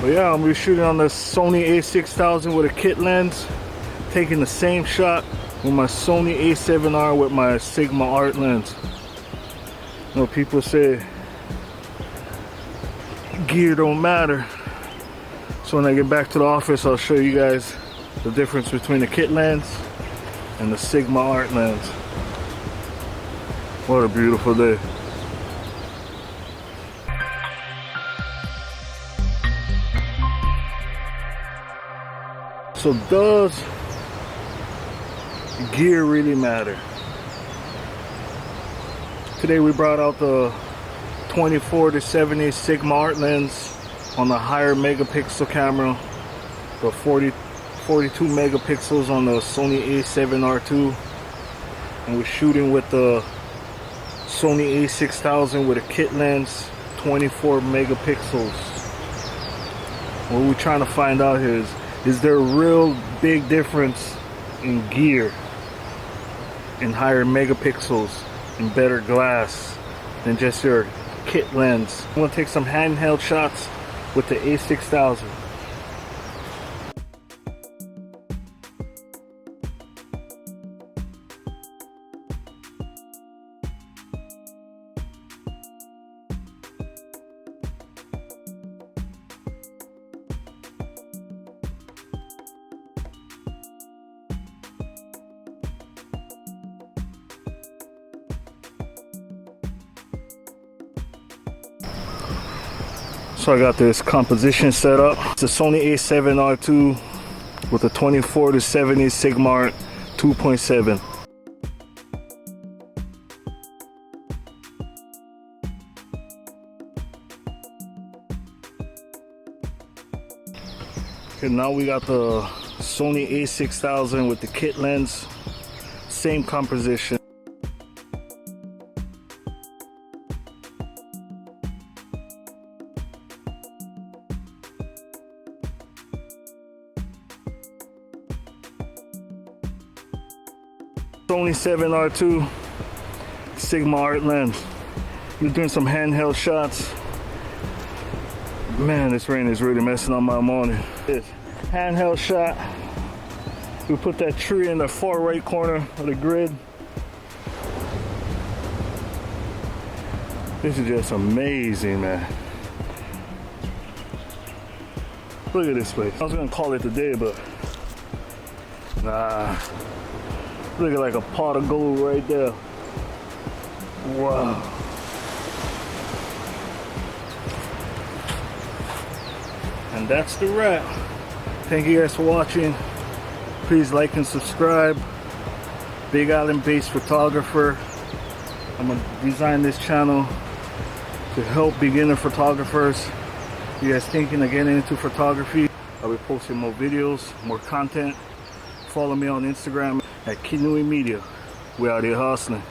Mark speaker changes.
Speaker 1: But yeah, I'm gonna be shooting on the Sony a6000 with a kit lens, taking the same shot with my Sony a7R with my Sigma art lens. You know, people say gear don't matter. So when I get back to the office, I'll show you guys the difference between the kit lens and the Sigma art lens. What a beautiful day. So does gear really matter? Today we brought out the 24-70 Sigma art lens on the higher megapixel camera, the 42 megapixels on the Sony a7R II, and we're shooting with the Sony a6000 with a kit lens, 24 megapixels. What we're trying to find out here is there a real big difference in gear, in higher megapixels, in better glass than just your kit lens? I'm gonna take some handheld shots with the a6000. So I got this composition set up. It's a Sony a7R II with a 24-70 Sigma art 2.7. Okay, now we got the Sony a6000 with the kit lens, same composition. Sony a7R II Sigma art lens. We're doing some handheld shots. Man, this rain is really messing up my morning. This handheld shot. We put that tree in the far right corner of the grid. This is just amazing, man. Look at this place. I was gonna call it the day, but nah. Look at like a pot of gold right there. Wow. And that's the wrap. Thank you guys for watching. Please like and subscribe. Big Island based photographer. I'm gonna design this channel to help beginner photographers. You guys thinking of getting into photography? I'll be posting more videos, more content. Follow me on Instagram at Kinui Media. We out here hustling.